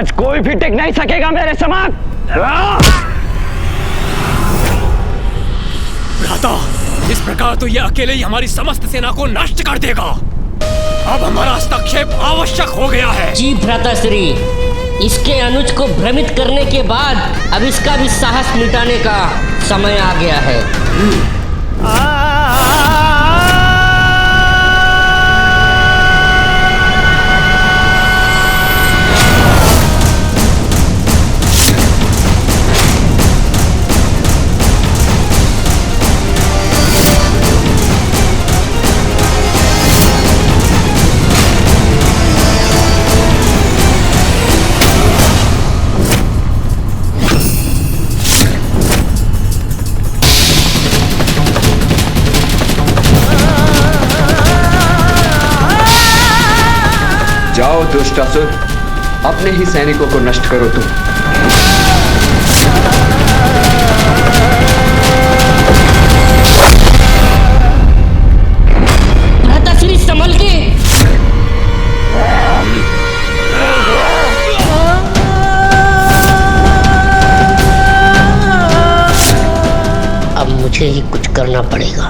आज कोई भी टिक नहीं सकेगा मेरे समक्ष। भ्राता, इस प्रकार तो यह अकेले ही हमारी समस्त सेना को नष्ट कर देगा। अब हमारा हस्तक्षेप आवश्यक हो गया है। जी भ्राताश्री, इसके अनुज को भ्रमित करने के बाद अब इसका भी साहस मिटाने का समय आ गया है। जाओ दुष्ट असुर, अपने ही सैनिकों को नष्ट करो तुम। भ्राताश्री संभल के। अब मुझे ही कुछ करना पड़ेगा।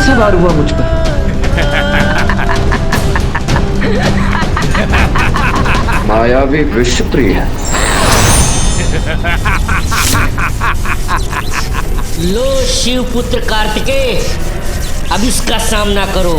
सवार हुआ मुझ पर। मायावी विश्वप्रिय। लो शिवपुत्र कार्तिकेय, अब इसका सामना करो।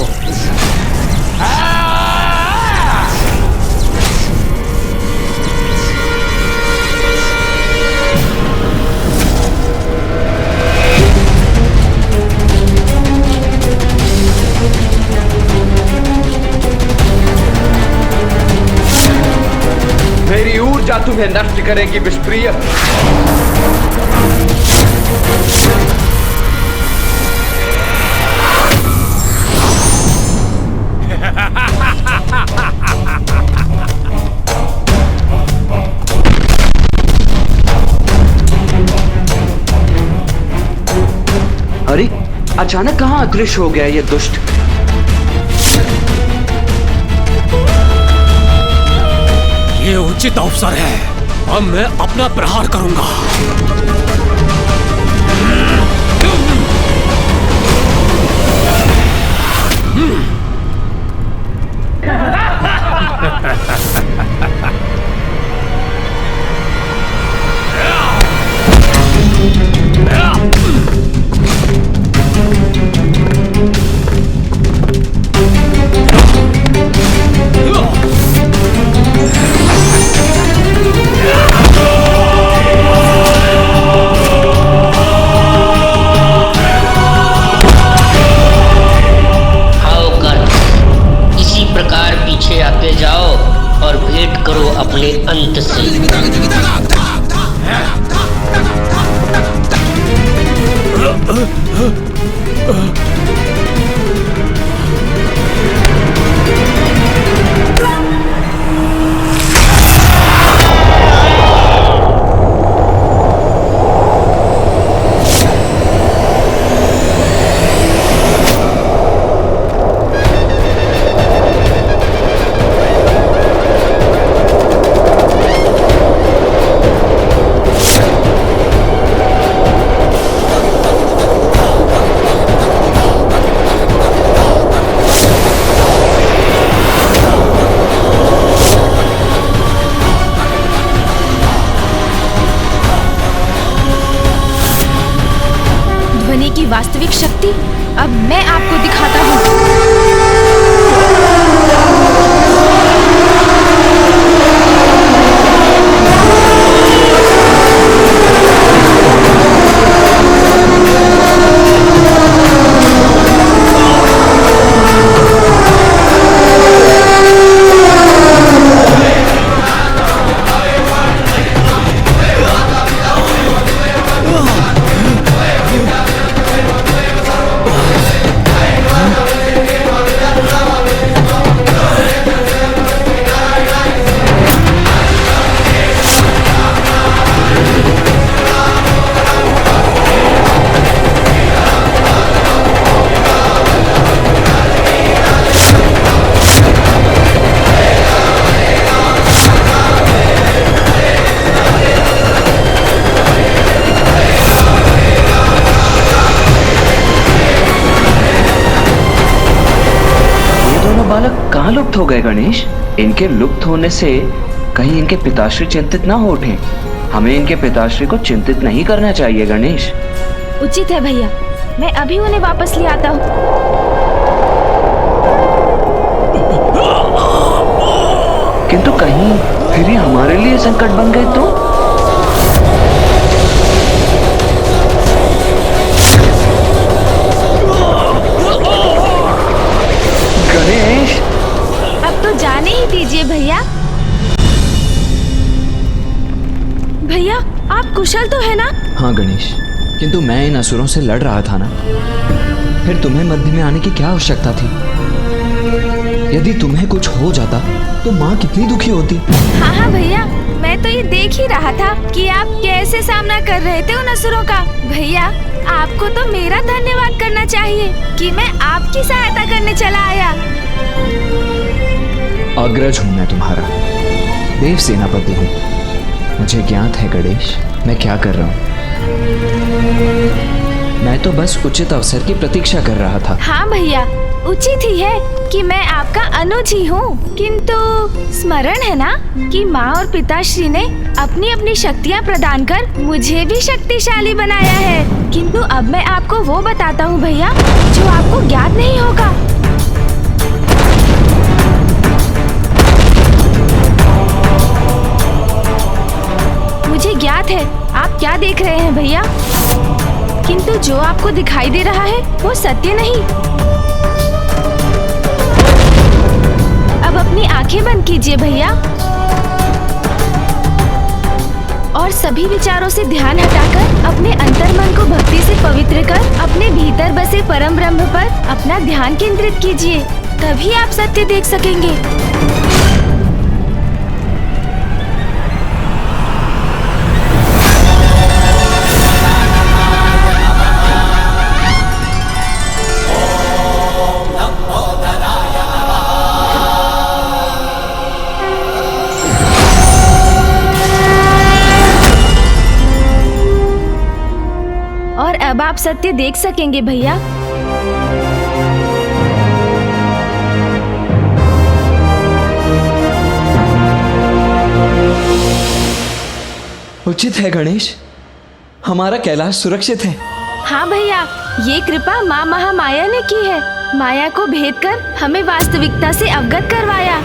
मेरी ऊर्जा तुम्हें नष्ट करेगी विषप्रिय। अरे अचानक कहां अदृश्य हो गया ये दुष्ट? ये उचित अवसर है, अब मैं अपना प्रहार करूंगा। अपने अंत से। की वास्तविक शक्ति अब मैं आपको दिखाता हूँ। कहाँ लुप्त हो गए गणेश? इनके लुप्त होने से कहीं इनके पिताश्री चिंतित ना हो उठे। हमें इनके पिताश्री को चिंतित नहीं करना चाहिए गणेश। उचित है भैया, मैं अभी उन्हें वापस ले आता हूँ। किंतु कहीं फिर ये हमारे लिए संकट बन गए तो? गणेश, अब तो जाने ही दीजिए भैया। भैया, आप कुशल तो है ना? हाँ गणेश, किंतु मैं इन असुरों से लड़ रहा था ना, फिर तुम्हें मध्य में आने की क्या आवश्यकता थी? यदि तुम्हें कुछ हो जाता तो माँ कितनी दुखी होती। हाँ भैया, मैं तो ये देख ही रहा था कि आप कैसे सामना कर रहे थे उन असुरों का। भैया, आपको तो मेरा धन्यवाद करना चाहिए कि मैं आपकी सहायता करने चला आया। अग्रज हूँ मैं तुम्हारा, देव सेनापति हूँ। मुझे ज्ञात है गणेश, मैं क्या कर रहा हूँ। मैं तो बस उचित अवसर की प्रतीक्षा कर रहा था। हाँ भैया, उचित ही है कि मैं आपका अनुज ही हूँ, किंतु स्मरण है ना कि माँ और पिताश्री ने अपनी अपनी शक्तियाँ प्रदान कर मुझे भी शक्तिशाली बनाया है। किंतु अब मैं आपको वो बताता हूँ भैया, जो आपको ज्ञात नहीं होगा। मुझे ज्ञात है आप क्या देख रहे हैं भैया, किंतु जो आपको दिखाई दे रहा है वो सत्य नहीं। अब अपनी आंखें बंद कीजिए भैया और सभी विचारों से ध्यान हटाकर अपने अंतर्मन को भक्ति से पवित्र कर अपने भीतर बसे परम ब्रह्म पर अपना ध्यान केंद्रित कीजिए, तभी आप सत्य देख सकेंगे। और अब आप सत्य देख सकेंगे भैया। उचित है गणेश, हमारा कैलाश सुरक्षित है। हाँ भैया, ये कृपा माँ महामाया ने की है। माया को भेद कर हमें वास्तविकता से अवगत करवाया।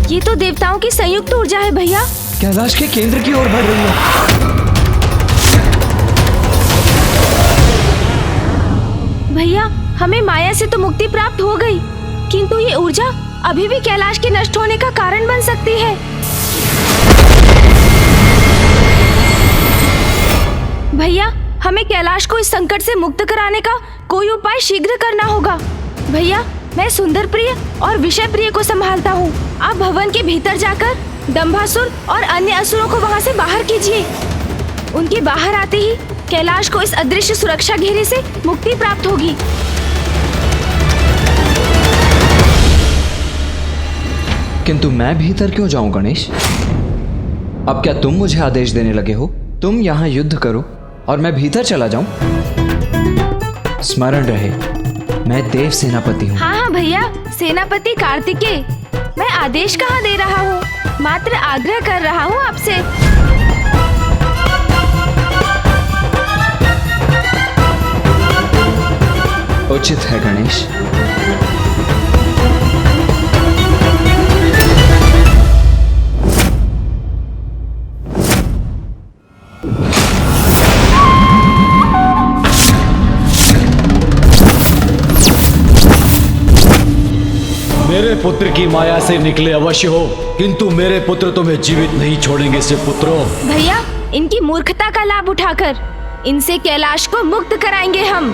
ये तो देवताओं की संयुक्त ऊर्जा है भैया। कैलाश के केंद्र की ओर बढ़ रही है। भैया, हमें माया से तो मुक्ति प्राप्त हो गई, किंतु ये ऊर्जा अभी भी कैलाश के नष्ट होने का कारण बन सकती है। भैया, हमें कैलाश को इस संकट से मुक्त कराने का कोई उपाय शीघ्र करना होगा। भैया, मैं सुंदर प्रिय और विषय प्रिय को संभालता हूँ। आप भवन के भीतर जाकर दंभासुर और अन्य असुरों को वहाँ से बाहर कीजिए। उनके बाहर आते ही कैलाश को इस अदृश्य सुरक्षा घेरे से मुक्ति प्राप्त होगी। किंतु मैं भीतर क्यों जाऊं गणेश? अब क्या तुम मुझे आदेश देने लगे हो? तुम यहाँ युद्ध करो और मैं भीतर चला जाऊं? स्मरण रहे, मैं देव सेनापति हूँ। हाँ भैया, सेनापति कार्तिकेय। मैं आदेश कहाँ दे रहा हूँ, मात्र आग्रह कर रहा हूँ आपसे। उचित है गणेश। मेरे पुत्र की माया से निकले अवश्य हो, किंतु मेरे पुत्र तुम्हें जीवित नहीं छोड़ेंगे से पुत्रों। भैया, इनकी मूर्खता का लाभ उठाकर इनसे कैलाश को मुक्त कराएंगे हम।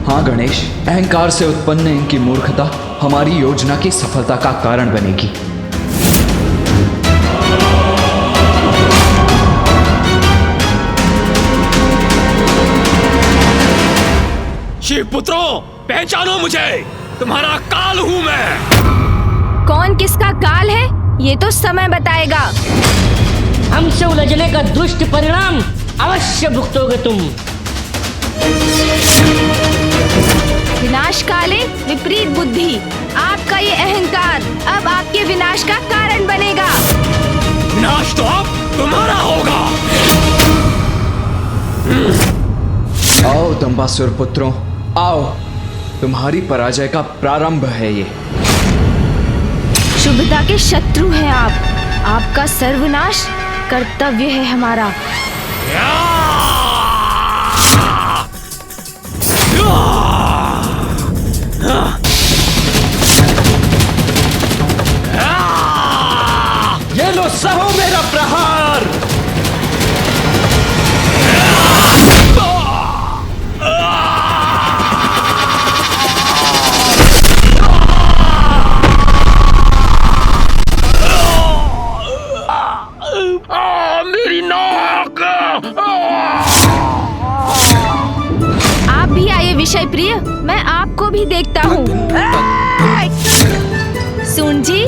हाँ गणेश, अहंकार से उत्पन्न इनकी मूर्खता हमारी योजना की सफलता का कारण बनेगी। शिव पुत्रों, पहचानो मुझे, तुम्हारा काल हूँ मैं। कौन किसका काल है ये तो समय बताएगा। हमसे उलझने का दुष्ट परिणाम अवश्य भुगतोगे तुम। विनाश काले विपरीत बुद्धि, आपका ये अहंकार अब आपके विनाश का कारण बनेगा। विनाश तो अब तुम्हारा होगा। आओ दंबासुर पुत्रों, आओ, तुम्हारी पराजय का प्रारंभ है ये। शुभता के शत्रु हैं आप, आपका सर्वनाश कर्तव्य है हमारा। ये लो सहो मेरा प्रहार। मेरी नाक। आप भी आइए विषय प्रिय, मैं आपको भी देखता हूँ। सुन जी,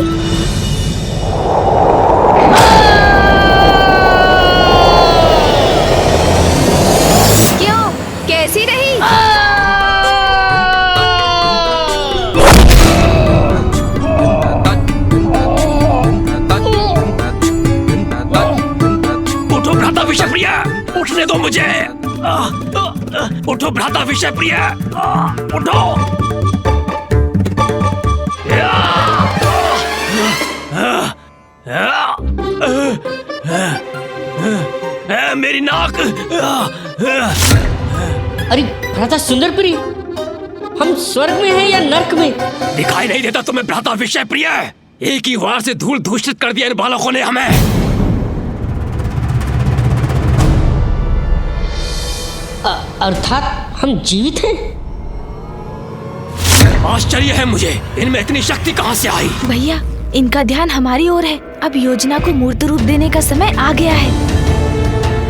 क्यों, कैसी रही? उठो भ्राता विषप्रिय, उठने दो मुझे। उठो भ्राता विषप्रिय, उठो। मेरी नाक। अरे भ्राता सुंदरप्रिय, हम स्वर्ग में हैं या नर्क में? दिखाई नहीं देता तुम्हें भ्राता विषप्रिय? एक ही वार से धूल दूषित कर दिया इन बालकों ने हमें। अर्थात हम जीवित हैं? आश्चर्य है मुझे, इनमें इतनी शक्ति कहां से आई? भैया, इनका ध्यान हमारी ओर है। अब योजना को मूर्त रूप देने का समय आ गया है।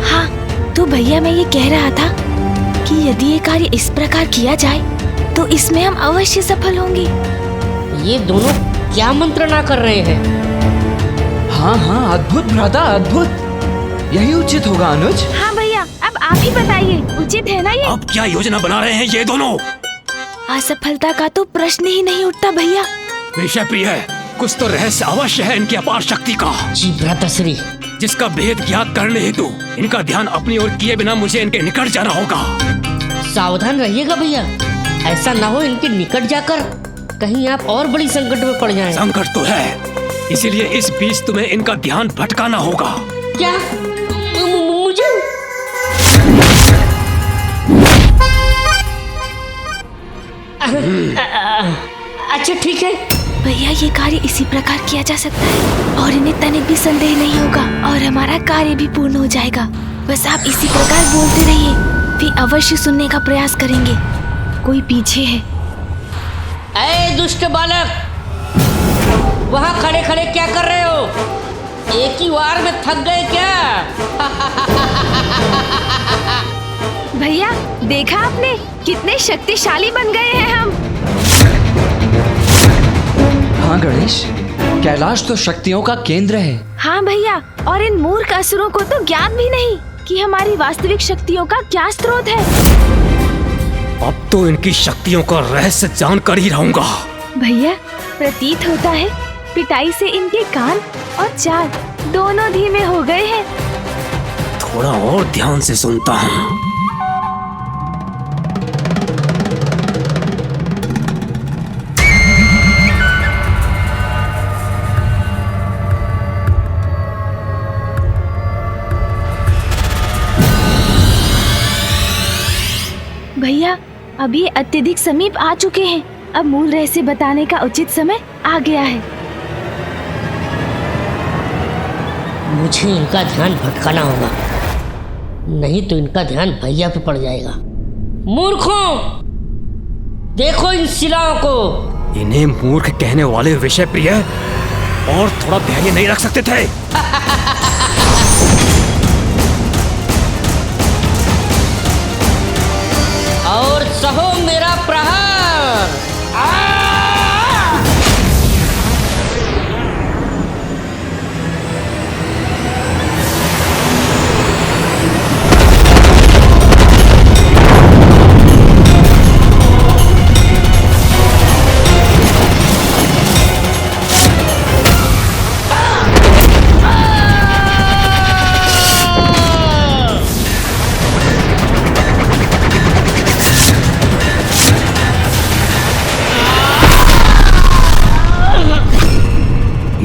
हाँ, तो भैया मैं ये कह रहा था कि यदि ये कार्य इस प्रकार किया जाए तो इसमें हम अवश्य सफल होंगे। ये दोनों क्या मंत्रणा कर रहे हैं? हाँ हाँ, अद्भुत भ्राता, अद्भुत। यही उचित होगा अनुज। हाँ भैया, अब आप ही बताइए, उचित है ना ये? अब क्या योजना बना रहे हैं ये दोनों? असफलता का तो प्रश्न ही नहीं उठता भैया। विषप्रिय, कुछ तो रहस्य अवश्य है इनकी अपार शक्ति का, जी भ्राताश्री। जिसका भेद ज्ञात करने हेतु इनका ध्यान अपनी ओर किए बिना मुझे इनके निकट जाना होगा। सावधान रहिएगा भैया, ऐसा ना हो इनके निकट जाकर कहीं आप और बड़ी संकट में पड़ जाएं। संकट तो है, इसीलिए इस बीच तुम्हें इनका ध्यान भटकाना होगा। क्या मुझे? अच्छा ठीक है भैया, ये कार्य इसी प्रकार किया जा सकता है और इन्हें तनिक भी संदेह नहीं होगा और हमारा कार्य भी पूर्ण हो जाएगा। बस आप इसी प्रकार बोलते रहिए, वे अवश्य सुनने का प्रयास करेंगे। कोई पीछे है। ऐ दुष्ट बालक, वहाँ खड़े खड़े क्या कर रहे हो? एक ही वार में थक गए क्या? भैया, देखा आपने कितने शक्तिशाली बन गए हैं हम। हाँ गणेश, कैलाश तो शक्तियों का केंद्र है। हाँ भैया, और इन मूर्ख असुरों को तो ज्ञात भी नहीं कि हमारी वास्तविक शक्तियों का क्या स्रोत है। अब तो इनकी शक्तियों का रहस्य जानकर ही रहूंगा। भैया, प्रतीत होता है पिटाई से इनके कान और चाल दोनों धीमे हो गए हैं। थोड़ा और ध्यान से सुनता हूँ। भैया, अभी अत्यधिक समीप आ चुके हैं। अब मूल रहस्य बताने का उचित समय आ गया है। मुझे इनका ध्यान भटकाना होगा, नहीं तो इनका ध्यान भैया पे पड़ जाएगा। मूर्खों, देखो इन शिलाओं को। इन्हें मूर्ख कहने वाले विषप्रिय और थोड़ा धैर्य नहीं रख सकते थे? और सहो मेरा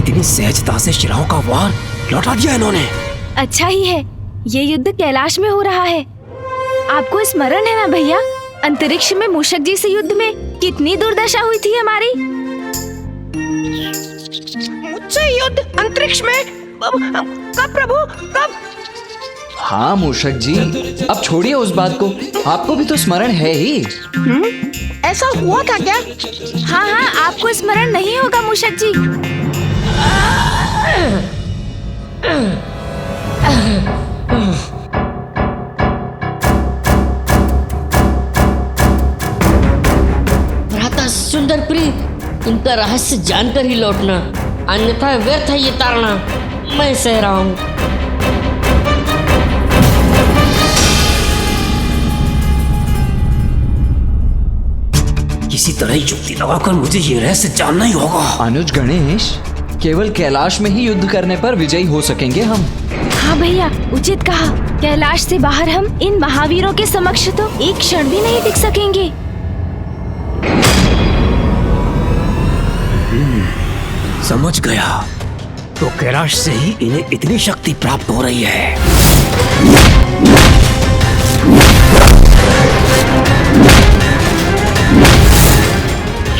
इतनी सहजता से शिलाओं का वार लौटा दिया इन्होंने। अच्छा ही है, ये युद्ध कैलाश में हो रहा है। आपको स्मरण है ना भैया, अंतरिक्ष में मूषक जी से युद्ध में कितनी दुर्दशा हुई थी हमारी। मुझसे युद्ध अंतरिक्ष में? कब प्रभु, कब? हाँ मूषक जी, अब छोड़िए उस बात को, आपको भी तो स्मरण है ही। ऐसा हुआ था क्या? हाँ हाँ, आपको स्मरण नहीं होगा मूषक जी। भ्राता सुंदर प्रिय, इनका रहस्य जानकर ही लौटना, अन्यथा व्यर्थ है ये ताड़ना। मैं सह रहा हूँ। किसी तरह युक्ति लगाकर मुझे ये रहस्य जानना ही होगा। अनुज गणेश, केवल कैलाश में ही युद्ध करने पर विजयी हो सकेंगे हम। हाँ भैया, उचित कहा। कैलाश से बाहर हम इन महावीरों के समक्ष तो एक क्षण भी नहीं टिक सकेंगे। समझ गया, तो कैलाश से ही इन्हें इतनी शक्ति प्राप्त हो रही है।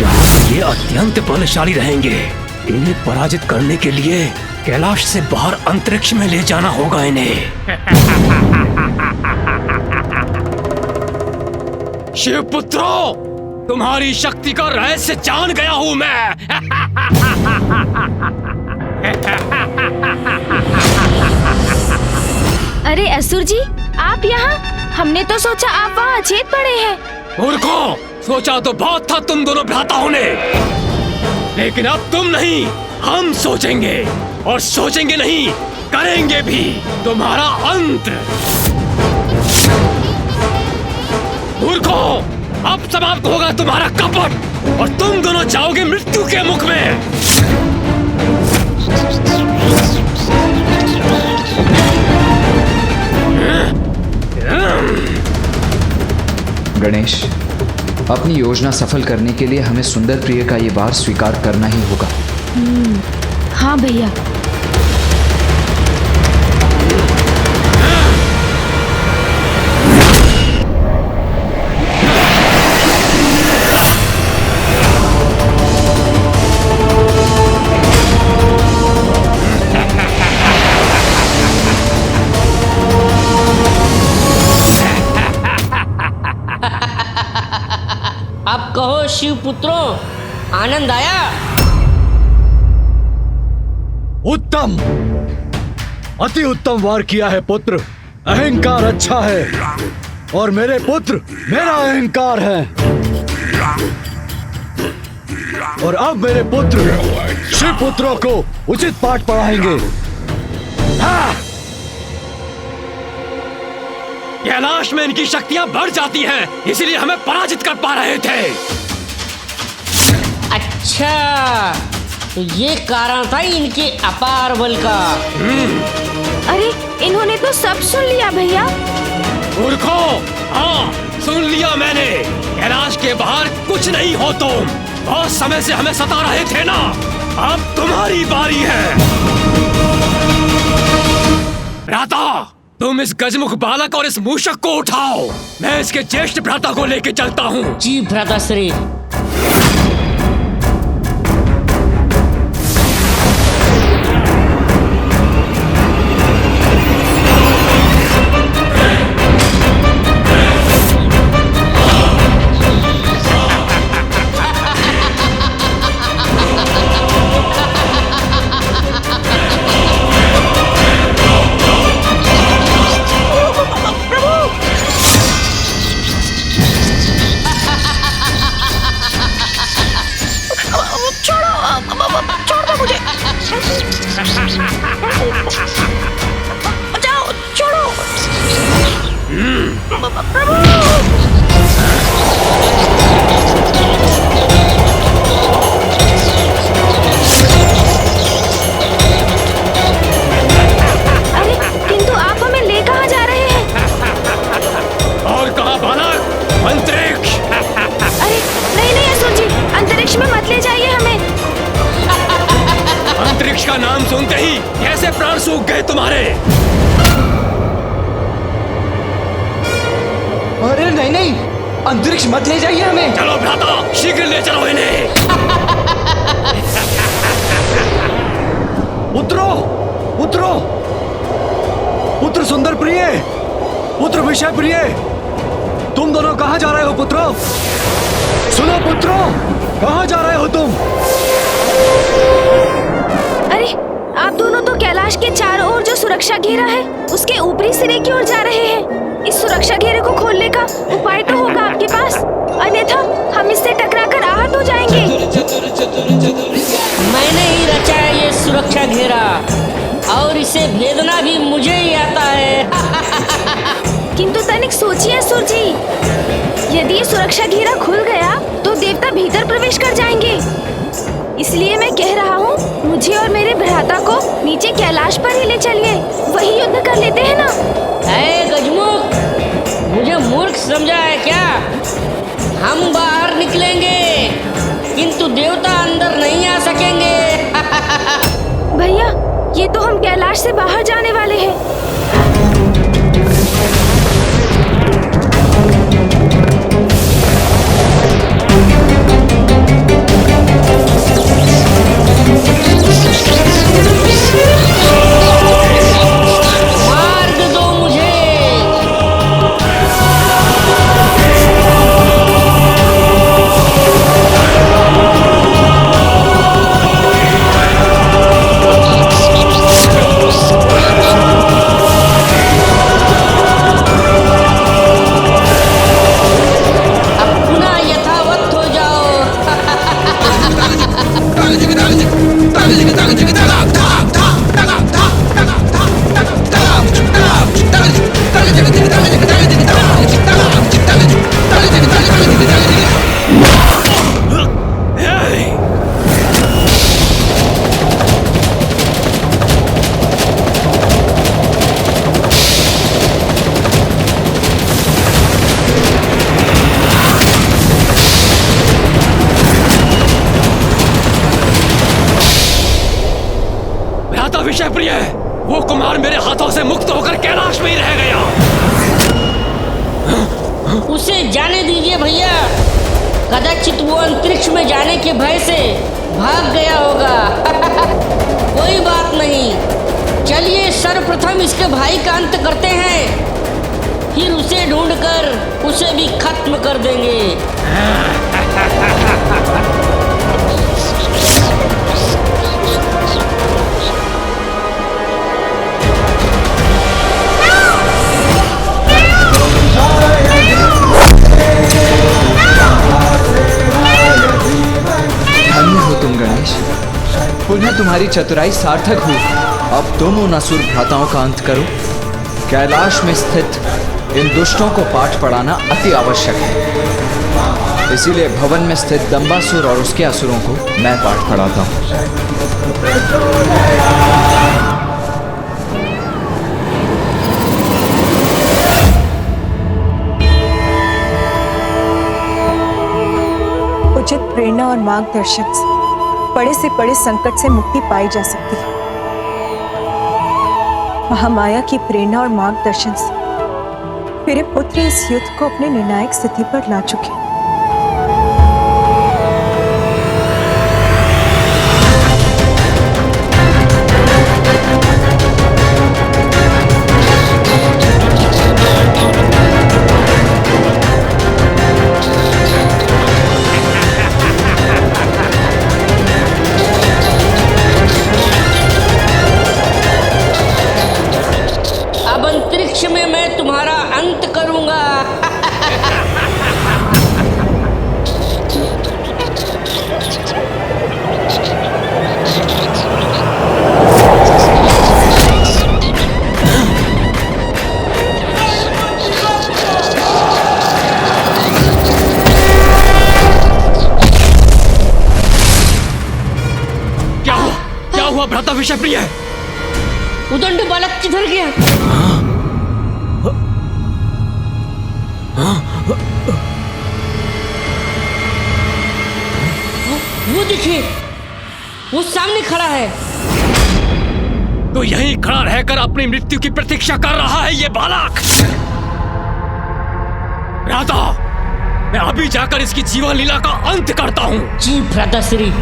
यहाँ ये अत्यंत बलशाली रहेंगे। इन्हें पराजित करने के लिए कैलाश से बाहर अंतरिक्ष में ले जाना होगा इन्हें। शिवपुत्रों, तुम्हारी शक्ति का रहस्य जान गया हूं मैं। अरे असुर जी, आप यहाँ? हमने तो सोचा आप वहाँ अचेत पड़े हैं। मूर्खों, सोचा तो बहुत था तुम दोनों भ्राताओं ने, लेकिन अब तुम नहीं, हम सोचेंगे, और सोचेंगे नहीं, करेंगे भी तुम्हारा अंत। मूर्खों, अब समाप्त होगा तुम्हारा कपट, और तुम दोनों जाओगे मृत्यु के मुख में। गणेश, अपनी योजना सफल करने के लिए हमें सुंदर प्रिय का ये वार स्वीकार करना ही होगा। हाँ भैया। अब कहो शिव पुत्रों, आनंद आया? उत्तम, अति उत्तम वार किया है पुत्र। अहंकार अच्छा है, और मेरे पुत्र मेरा अहंकार है। और अब मेरे पुत्र शिव पुत्रों को उचित पाठ पढ़ाएंगे। हाँ! कैलाश में इनकी शक्तियां बढ़ जाती हैं, इसीलिए हमें पराजित कर पा रहे थे। अच्छा, तो ये कारण था इनके अपार बल का। अरे, इन्होंने तो सब सुन लिया भैया। मूर्खों, हाँ, सुन लिया मैंने। कैलाश के बाहर कुछ नहीं हो तुम। बहुत समय से हमें सता रहे थे ना, अब तुम्हारी बारी है। भ्राता, तुम इस गजमुख बालक और इस मूषक को उठाओ। मैं इसके ज्येष्ठ भ्राता को लेके चलता हूँ। जी भ्राताश्री। अंतरिक्ष का नाम सुनते ही कैसे प्राण सूख गए तुम्हारे? अरे नहीं नहीं, अंतरिक्ष मत ले जाइए हमें। चलो भ्राता, शीघ्र ले चलो इन्हें। पुत्रो, पुत्रो, पुत्र सुंदर प्रिय, पुत्र विषय प्रिय, तुम दोनों कहाँ जा रहे हो पुत्रो? सुनो पुत्रो, कहाँ जा रहे हो तुम? अरे आप दोनों तो कैलाश के चारों ओर जो सुरक्षा घेरा है उसके ऊपरी सिरे की ओर जा रहे हैं। इस सुरक्षा घेरे को खोलने का उपाय तो होगा आपके पास, अन्यथा हम इससे टकराकर आहत हो जाएंगे। मैंने ही रचा है ये सुरक्षा घेरा और इसे भेदना भी मुझे ही आता है। किंतु तनिक सोचिए असुर जी, यदि ये सुरक्षा घेरा खुल गया तो देवता भीतर प्रवेश कर जाएंगे। इसलिए मैं कह रहा हूँ, मुझे और मेरे भ्राता को नीचे कैलाश पर ही ले चलिए, वही युद्ध कर लेते हैं ना। ऐ गजमुख, मुझे मूर्ख समझा है क्या? हम बाहर निकलेंगे किंतु देवता अंदर नहीं आ सकेंगे। भैया, ये तो हम कैलाश से बाहर जाने वाले हैं। मार्ग दो मुझे। विषय प्रिय, वो कुमार मेरे हाथों से मुक्त होकर कैलाश में ही रह गया। उसे जाने दीजिए भैया, कदाचित वो अंतरिक्ष में जाने के भय से भाग गया होगा। कोई बात नहीं, चलिए सर्वप्रथम इसके भाई का अंत करते हैं, फिर उसे ढूंढकर उसे भी खत्म कर देंगे। पुनः तुम्हारी चतुराई सार्थक हुई। अब तुम उन असुर भ्राताओं का अंत करो। कैलाश में स्थित इन दुष्टों को पाठ पढ़ाना अति आवश्यक है, इसीलिए भवन में स्थित दंबासुर और उसके असुरों को मैं पाठ पढ़ाता हूँ। उचित प्रेरणा और मार्गदर्शन से बड़े से बड़े संकट से मुक्ति पाई जा सकती है। महामाया की प्रेरणा और मार्गदर्शन से मेरे पुत्र इस युद्ध को अपने निर्णायक स्थिति पर ला चुके हैं। भ्राता विषय प्रिय, उदंड बालक किधर गया? वो देखिए, वो सामने खड़ा है। तो यहीं खड़ा रहकर अपनी मृत्यु की प्रतीक्षा कर रहा है ये बालक। भ्राता, मैं अभी जाकर इसकी जीवन लीला का अंत करता हूँ। जी भ्राताश्री।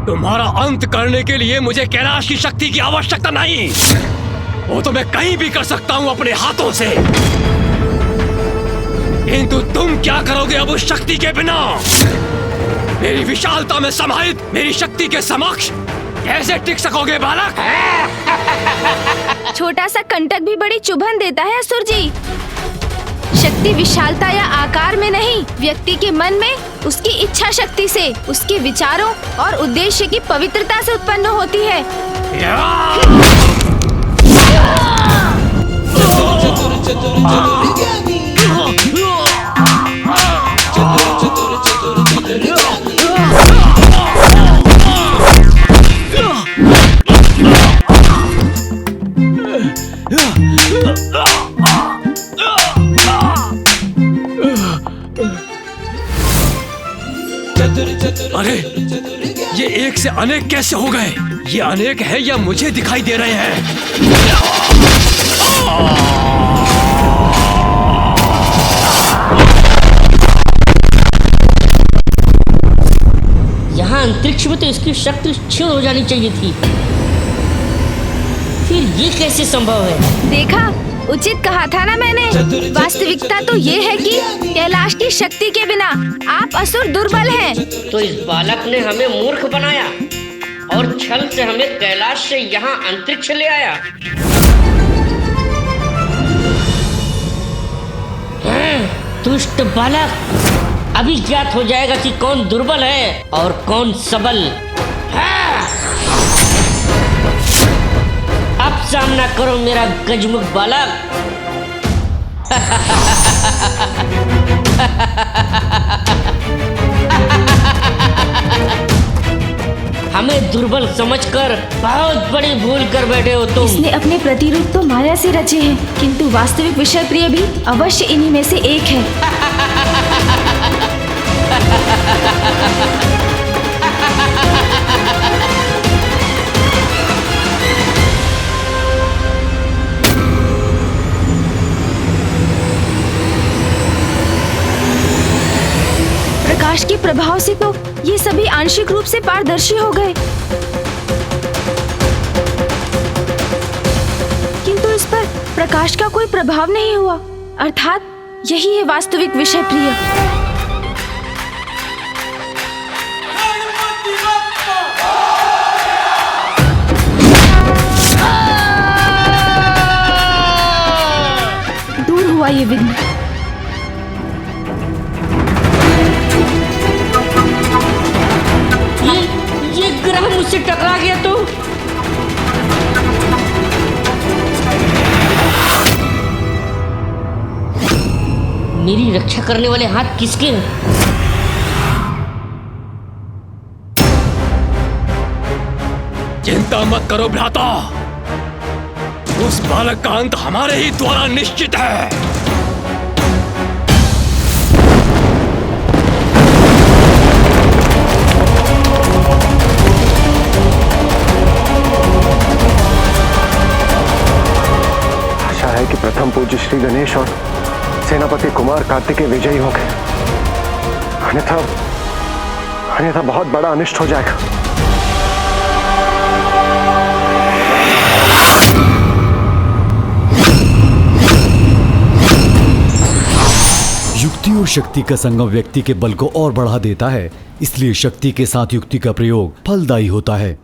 तुम्हारा अंत करने के लिए मुझे कैलाश की शक्ति की आवश्यकता नहीं। वो तो मैं कहीं भी कर सकता हूं अपने हाथों से। किंतु तुम क्या करोगे अब उस शक्ति के बिना? मेरी विशालता में समाहित मेरी शक्ति के समक्ष कैसे टिक सकोगे बालक? छोटा सा कंटक भी बड़ी चुभन देता है असुर जी। शक्ति विशालता या आकार में नहीं, व्यक्ति के मन में उसकी इच्छा शक्ति से, उसके विचारों और उद्देश्य की पवित्रता से उत्पन्न होती है। अरे ये एक से अनेक कैसे हो गए? ये अनेक है या मुझे दिखाई दे रहे हैं? यहाँ अंतरिक्ष में तो इसकी शक्ति क्षीण हो जानी चाहिए थी, फिर ये कैसे संभव है? देखा, उचित कहा था ना मैंने। वास्तविकता तो ये है कि कैलाश की शक्ति के बिना आप असुर दुर्बल हैं। तो इस बालक ने हमें मूर्ख बनाया और छल से हमें कैलाश से यहाँ अंतरिक्ष ले आया। दुष्ट बालक, अभी ज्ञात हो जाएगा कि कौन दुर्बल है और कौन सबल। अब सामना करो मेरा गजमुख बालक। हमें दुर्बल समझकर बहुत बड़ी भूल कर बैठे हो तुम। इसने अपने प्रतिरूप तो माया से रचे हैं, किंतु वास्तविक विषय प्रिय भी अवश्य इन्हीं में से एक है। प्रकाश के प्रभाव से तो ये सभी आंशिक रूप से पारदर्शी हो गए, किंतु इस पर प्रकाश का कोई प्रभाव नहीं हुआ। अर्थात यही है वास्तविक विषय प्रिय। दूर हुआ ये विघ्न। ये ग्रह मुझसे टकरा गया तो मेरी रक्षा करने वाले हाथ किसके हैं? चिंता मत करो भ्राता, उस बालक का अंत हमारे ही द्वारा निश्चित है। कि प्रथम पूज्य श्री गणेश और सेनापति कुमार कार्तिकेय विजयी हो गए, अन्यथा बहुत बड़ा अनिष्ट हो जाएगा। युक्ति और शक्ति का संगम व्यक्ति के बल को और बढ़ा देता है, इसलिए शक्ति के साथ युक्ति का प्रयोग फलदायी होता है।